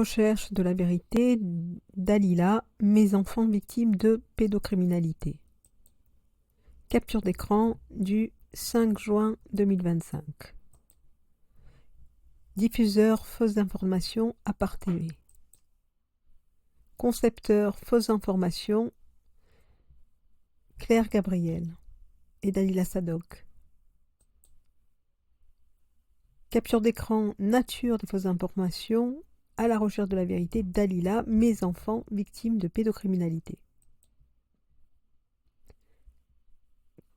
recherche de la vérité, Dalila, mes enfants victimes de pédocriminalité. Capture d'écran du 5 juin 2025. Diffuseur fausses informations à part TV. Concepteur fausses informations Claire Gabriel et Dalila Sadok. Capture d'écran nature des fausses informations à la recherche de la vérité, Dalila, mes enfants victimes de pédocriminalité.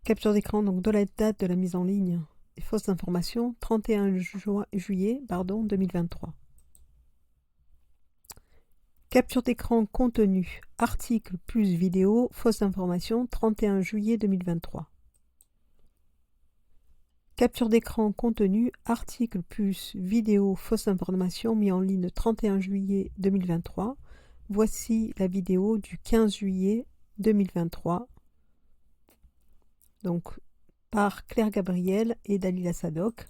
Capture d'écran donc de la date de la mise en ligne des fausses informations, 31 juillet 2023. Capture d'écran contenu, article plus vidéo, fausses informations, 31 juillet 2023. Capture d'écran contenu, article plus vidéo, fausse information mis en ligne le 31 juillet 2023. Voici la vidéo du 15 juillet 2023. Donc par Claire Gabriel et Dalila Sadok.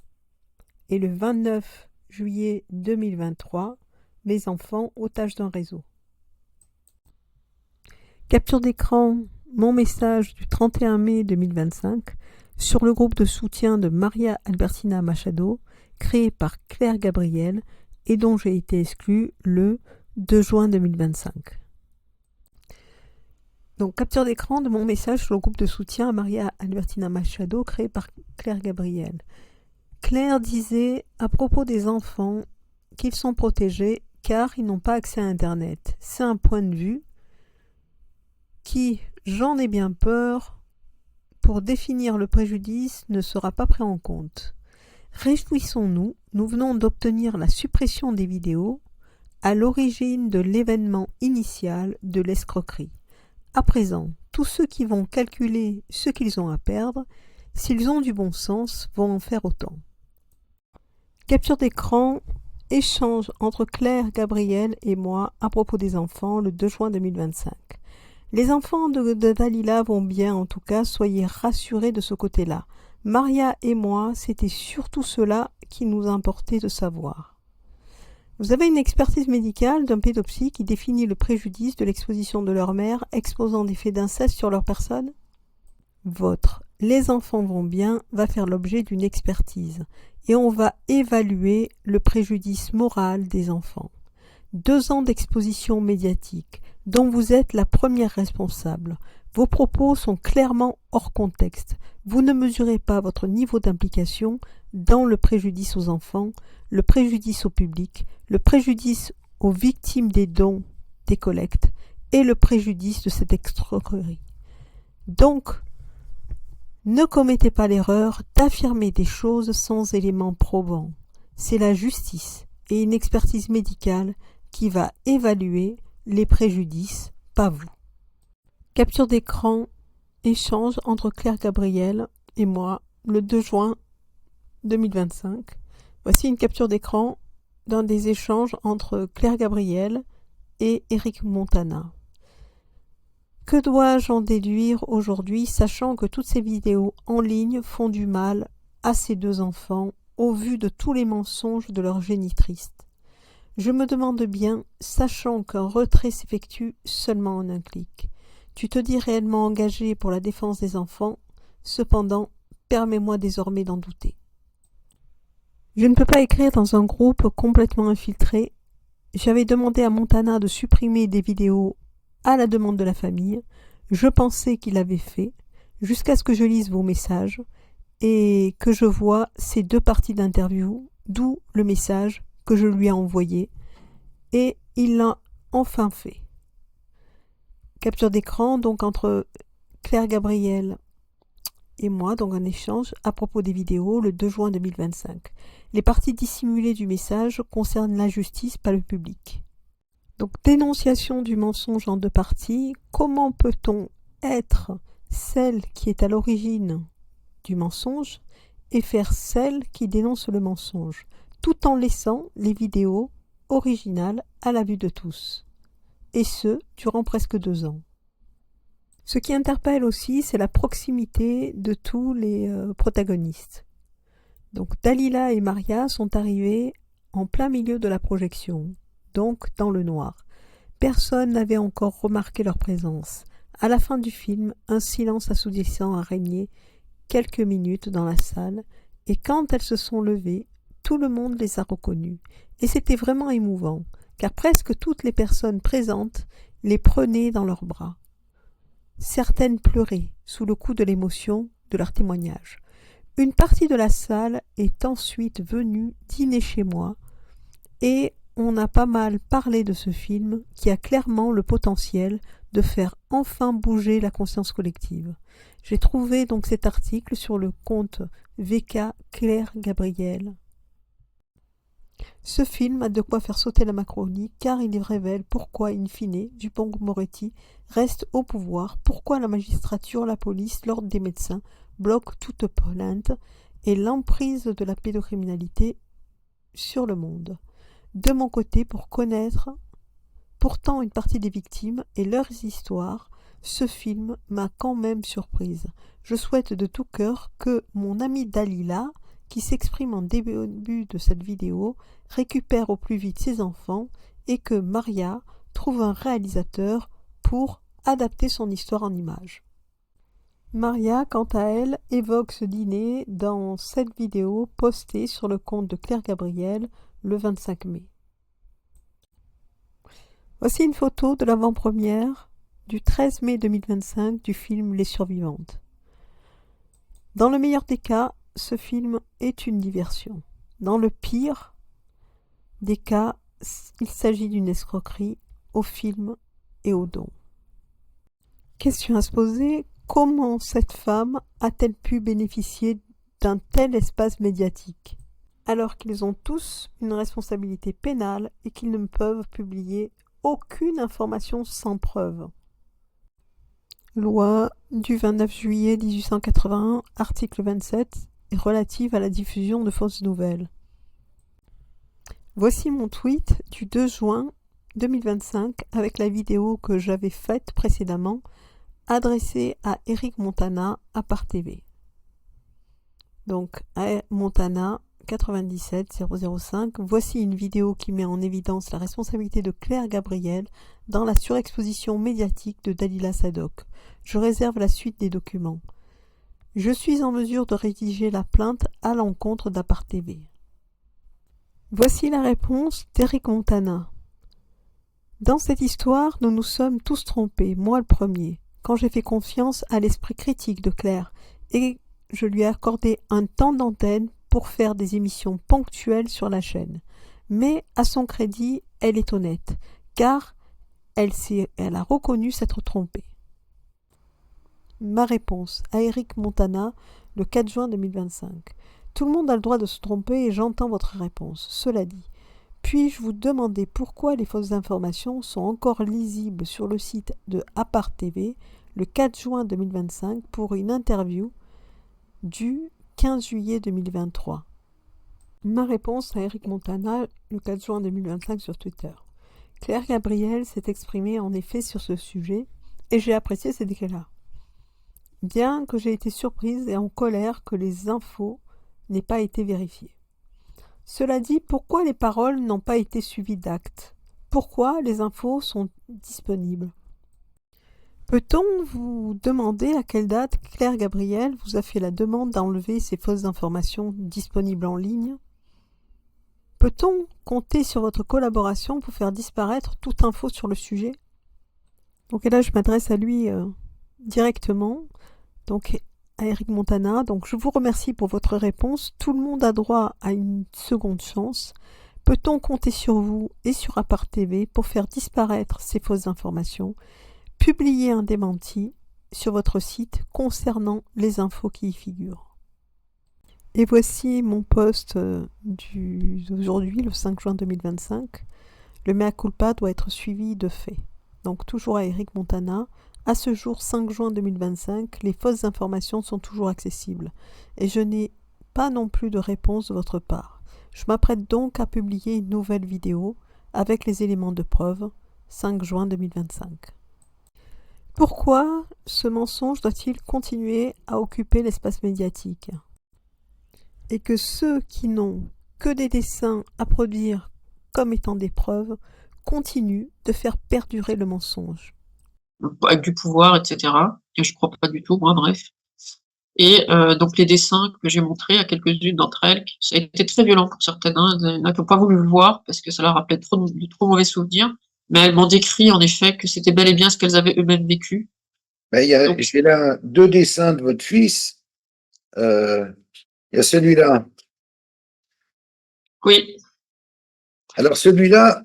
Et le 29 juillet 2023, mes enfants otages d'un réseau. Capture d'écran, mon message du 31 mai 2025. Sur le groupe de soutien de Maria Albertina Machado, créé par Claire Gabriel et dont j'ai été exclue le 2 juin 2025. Donc, capture d'écran de mon message sur le groupe de soutien à Maria Albertina Machado, créé par Claire Gabriel. Claire disait à propos des enfants qu'ils sont protégés car ils n'ont pas accès à Internet. C'est un point de vue qui, j'en ai bien peur, pour définir le préjudice ne sera pas pris en compte. Réjouissons-nous, nous venons d'obtenir la suppression des vidéos à l'origine de l'événement initial de l'escroquerie. À présent, tous ceux qui vont calculer ce qu'ils ont à perdre, s'ils ont du bon sens, vont en faire autant. Capture d'écran, échange entre Claire Gabriel et moi à propos des enfants le 2 juin 2025. Les enfants de Dalila vont bien, en tout cas, soyez rassurés de ce côté-là. Maria et moi, c'était surtout cela qui nous importait de savoir. Vous avez une expertise médicale d'un pédopsie qui définit le préjudice de l'exposition de leur mère exposant des faits d'inceste sur leur personne? Votre « les enfants vont bien » va faire l'objet d'une expertise et on va évaluer le préjudice moral des enfants. 2 ans d'exposition médiatique, dont vous êtes la première responsable. Vos propos sont clairement hors contexte. Vous ne mesurez pas votre niveau d'implication dans le préjudice aux enfants, le préjudice au public, le préjudice aux victimes des dons, des collectes, et le préjudice de cette escroquerie. Donc, ne commettez pas l'erreur d'affirmer des choses sans éléments probants. C'est la justice et une expertise médicale qui va évaluer les préjudices, pas vous. Capture d'écran, échange entre Claire Gabriel et moi le 2 juin 2025. Voici une capture d'écran d'un des échanges entre Claire Gabriel et Eric Montana. Que dois-je en déduire aujourd'hui, sachant que toutes ces vidéos en ligne font du mal à ces 2 enfants au vu de tous les mensonges de leur génitrice? Je me demande bien, sachant qu'un retrait s'effectue seulement en un clic. Tu te dis réellement engagé pour la défense des enfants, cependant, permets-moi désormais d'en douter. Je ne peux pas écrire dans un groupe complètement infiltré. J'avais demandé à Montana de supprimer des vidéos à la demande de la famille. Je pensais qu'il avait fait, jusqu'à ce que je lise vos messages et que je vois ces 2 parties d'interview, d'où le message que je lui ai envoyé, et il l'a enfin fait. Capture d'écran donc entre Claire Gabriel et moi, donc un échange à propos des vidéos le 2 juin 2025. Les parties dissimulées du message concernent la justice, pas le public. Donc dénonciation du mensonge en 2 parties. Comment peut-on être celle qui est à l'origine du mensonge et faire celle qui dénonce le mensonge, tout en laissant les vidéos originales à la vue de tous, et ce, durant presque 2 ans. Ce qui interpelle aussi, c'est la proximité de tous les protagonistes. Donc Dalila et Maria sont arrivées en plein milieu de la projection. donc dans le noir. Personne n'avait encore remarqué leur présence. À la fin du film, un silence assourdissant a régné quelques minutes dans la salle, et quand elles se sont levées, tout le monde les a reconnues. Et c'était vraiment émouvant, car presque toutes les personnes présentes les prenaient dans leurs bras. Certaines pleuraient sous le coup de l'émotion de leur témoignage. Une partie de la salle est ensuite venue dîner chez moi, et on a pas mal parlé de ce film qui a clairement le potentiel de faire enfin bouger la conscience collective. J'ai trouvé donc cet article sur le compte VK Claire Gabriel. Ce film a de quoi faire sauter la Macronie car il révèle pourquoi, in fine, Dupond-Moretti reste au pouvoir, pourquoi la magistrature, la police, l'ordre des médecins bloquent toute plainte et l'emprise de la pédocriminalité sur le monde. De mon côté, pour connaître pourtant une partie des victimes et leurs histoires, ce film m'a quand même surprise. Je souhaite de tout cœur que mon amie Dalila, qui s'exprime en début de cette vidéo, récupère au plus vite ses enfants et que Maria trouve un réalisateur pour adapter son histoire en images. Maria, quant à elle, évoque ce dîner dans cette vidéo postée sur le compte de Claire Gabriel le 25 mai. Voici une photo de l'avant-première du 13 mai 2025 du film Les Survivantes. Dans le meilleur des cas, ce film est une diversion. Dans le pire des cas, il s'agit d'une escroquerie au film et au don. Question à se poser, comment cette femme a-t-elle pu bénéficier d'un tel espace médiatique, alors qu'ils ont tous une responsabilité pénale et qu'ils ne peuvent publier aucune information sans preuve? Loi du 29 juillet 1881, article 27, est relative à la diffusion de fausses nouvelles. Voici mon tweet du 2 juin 2025 avec la vidéo que j'avais faite précédemment adressée à Eric Montana à Part TV. Donc à Montana 97005, voici une vidéo qui met en évidence la responsabilité de Claire Gabriel dans la surexposition médiatique de Dalila Sadok. Je réserve la suite des documents. Je suis en mesure de rédiger la plainte à l'encontre d'Apart TV. Voici la réponse d'Eric Montana. Dans cette histoire, nous nous sommes tous trompés, moi le premier, quand j'ai fait confiance à l'esprit critique de Claire et je lui ai accordé un temps d'antenne pour faire des émissions ponctuelles sur la chaîne. Mais à son crédit, elle est honnête, car elle a reconnu s'être trompée. Ma réponse à Eric Montana, le 4 juin 2025. Tout le monde a le droit de se tromper et j'entends votre réponse. Cela dit, puis-je vous demander pourquoi les fausses informations sont encore lisibles sur le site de Apart TV le 4 juin 2025 pour une interview du 15 juillet 2023. Ma réponse à Eric Montana le 4 juin 2025 sur Twitter. Claire Gabriel s'est exprimée en effet sur ce sujet et j'ai apprécié ces déclarations. Bien que j'ai été surprise et en colère que les infos n'aient pas été vérifiées. Cela dit, pourquoi les paroles n'ont pas été suivies d'actes? Pourquoi les infos sont disponibles? Peut-on vous demander à quelle date Claire Gabriel vous a fait la demande d'enlever ces fausses informations disponibles en ligne? Peut-on compter sur votre collaboration pour faire disparaître toute info sur le sujet? Donc là, je m'adresse à lui directement, donc à Eric Montana. Donc je vous remercie pour votre réponse. Tout le monde a droit à une seconde chance. Peut-on compter sur vous et sur Apart TV pour faire disparaître ces fausses informations? Publiez un démenti sur votre site concernant les infos qui y figurent. Et voici mon post d'aujourd'hui, le 5 juin 2025. Le mea culpa doit être suivi de faits. Donc toujours à Eric Montana. À ce jour 5 juin 2025, les fausses informations sont toujours accessibles. Et je n'ai pas non plus de réponse de votre part. Je m'apprête donc à publier une nouvelle vidéo avec les éléments de preuve 5 juin 2025. Pourquoi ce mensonge doit-il continuer à occuper l'espace médiatique? Et que ceux qui n'ont que des dessins à produire comme étant des preuves continue de faire perdurer le mensonge. Avec du pouvoir, etc. Et je crois pas du tout, moi, bref. Et donc les dessins que j'ai montrés à quelques-unes d'entre elles, ça a été très violent pour certaines, hein, il y en a qui n'ont pas voulu le voir parce que ça leur rappelait de trop mauvais souvenirs, mais elles m'ont décrit en effet que c'était bel et bien ce qu'elles avaient eux-mêmes vécu. Ben, Donc, j'ai là 2 dessins de votre fils. Il y a celui-là. oui. Alors celui-là,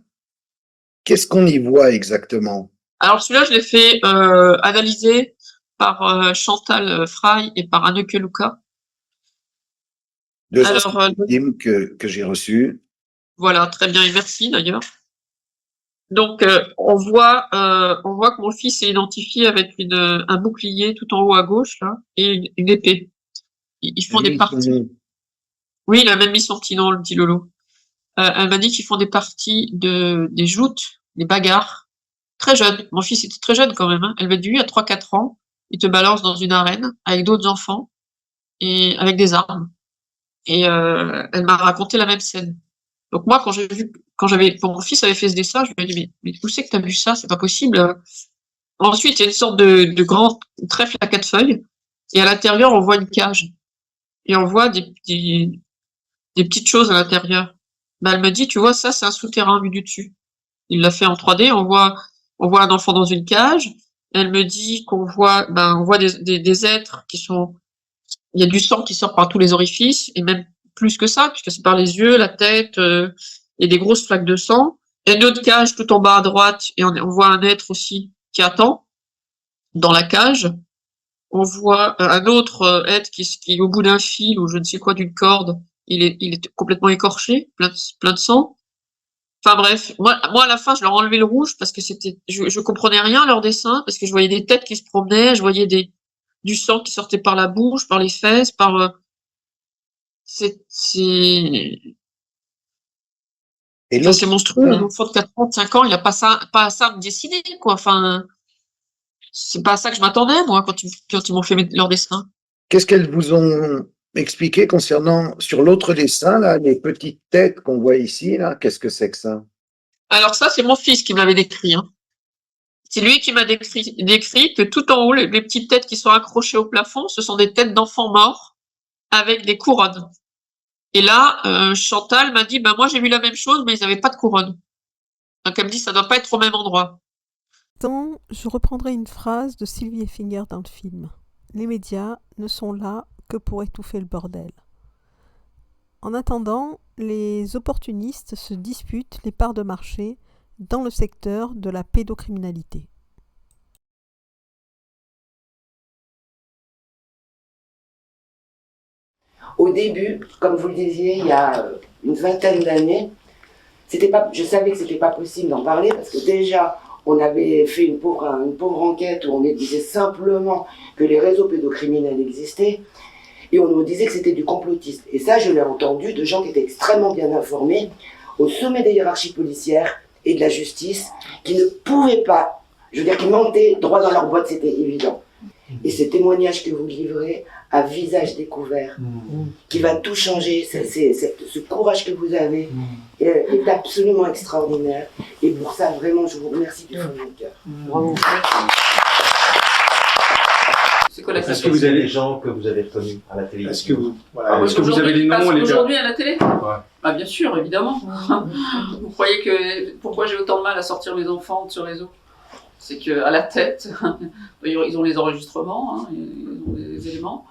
qu'est-ce qu'on y voit exactement? Alors celui-là, je l'ai fait analyser par Chantal Frey et par Anneke Luca. 2 Alors, anciennes victimes que j'ai reçues. voilà, très bien et merci d'ailleurs. Donc on voit que mon fils est identifié avec un bouclier tout en haut à gauche là et une épée. Ils font des parties. Oui, il a même mis son petit nom, le petit Lolo. Elle m'a dit qu'ils font des parties des joutes, des bagarres. Très jeune. Mon fils était très jeune quand même, hein. Elle m'a dit, lui, à 3-4 ans, il te balance dans une arène avec d'autres enfants et avec des armes. Et elle m'a raconté la même scène. Donc moi, quand mon fils avait fait ce dessin, je lui ai dit, mais où c'est que t'as vu ça? C'est pas possible. Ensuite, il y a une sorte de grand trèfle à 4 feuilles. Et à l'intérieur, on voit une cage. Et on voit des petites choses à l'intérieur. Ben, elle me dit, tu vois, ça, c'est un souterrain vu du dessus. Il l'a fait en 3D, on voit un enfant dans une cage. Elle me dit on voit des êtres il y a du sang qui sort par tous les orifices, et même plus que ça, puisque c'est par les yeux, la tête, il y a des grosses flaques de sang. Il y a une autre cage tout en bas à droite, et on voit un être aussi qui attend dans la cage. On voit un autre être qui est au bout d'un fil ou je ne sais quoi d'une corde. Il est complètement écorché, plein de sang. Enfin bref, moi à la fin je leur enlevais le rouge parce que je comprenais rien à leur dessin parce que je voyais des têtes qui se promenaient, je voyais du sang qui sortait par la bouche, par les fesses, c'est Et enfin, c'est monstrueux. Un enfant de 4 ans, de 5 ans, il a pas à ça à me dessiner quoi. Enfin, c'est pas à ça que je m'attendais moi quand ils m'ont fait leur dessin. qu'est-ce qu'elles vous ont expliqué concernant sur l'autre dessin là, les petites têtes qu'on voit ici là? Qu'est-ce que c'est que ça? Alors ça, c'est mon fils qui me l'avait décrit, hein. C'est lui qui m'a décrit que tout en haut, les petites têtes qui sont accrochées au plafond, ce sont des têtes d'enfants morts avec des couronnes. Et là, Chantal m'a dit, ben moi j'ai vu la même chose, mais ils n'avaient pas de couronne. Donc elle me dit, ça doit pas être au même endroit. Maintenant, je reprendrai une phrase de Sylvie Effinger dans le film. Les médias ne sont là que pour étouffer le bordel. En attendant, les opportunistes se disputent les parts de marché dans le secteur de la pédocriminalité. Au début, comme vous le disiez, il y a une vingtaine d'années, je savais que c'était pas possible d'en parler parce que déjà, on avait fait une pauvre enquête où on disait simplement que les réseaux pédocriminels existaient et on nous disait que c'était du complotisme. Et ça, je l'ai entendu de gens qui étaient extrêmement bien informés, au sommet des hiérarchies policières et de la justice, qui ne pouvaient pas, je veux dire, qui montaient droit dans leur boîte, c'était évident. Et ce témoignage que vous livrez à visage découvert, qui va tout changer, ce courage que vous avez est absolument extraordinaire. Et pour ça, vraiment, je vous remercie du fond de mon cœur. Bravo. C'est quoi la Est-ce que vous avez des gens que vous avez reconnus à la télé? Est-ce que vous avez les noms les aujourd'hui à la télé? Ouais. Ah bien sûr, évidemment. Vous croyez que pourquoi j'ai autant de mal à sortir mes enfants de ce réseau? C'est qu'à la tête, ils ont les enregistrements, hein, ils ont les éléments,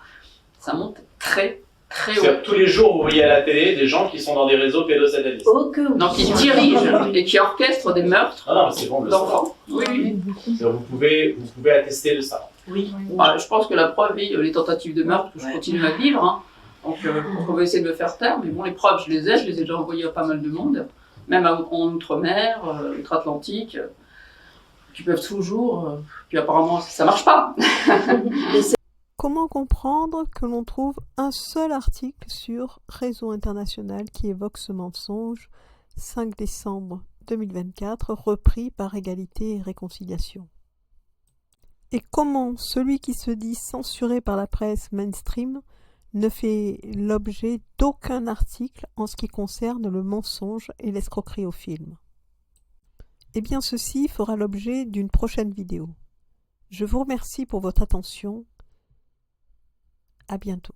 ça monte très très haut. Tous les jours, vous voyez à la télé des gens qui sont dans des réseaux pédosatanistes. Donc ils dirigent et qui orchestrent des meurtres d'enfants. Oui. Vous pouvez attester de ça. Oui. Bah, je pense que la preuve est les tentatives de meurtre que je continue à vivre. Hein. Donc on va essayer de me faire taire, mais bon, les preuves, je les ai déjà envoyées à pas mal de monde, même en Outre-mer, Outre-Atlantique, qui peuvent toujours, puis apparemment ça marche pas. Comment comprendre que l'on trouve un seul article sur Réseau International qui évoque ce mensonge, 5 décembre 2024, repris par Égalité et Réconciliation? Et comment celui qui se dit censuré par la presse mainstream ne fait l'objet d'aucun article en ce qui concerne le mensonge et l'escroquerie au film? Eh bien, ceci fera l'objet d'une prochaine vidéo. Je vous remercie pour votre attention. À bientôt.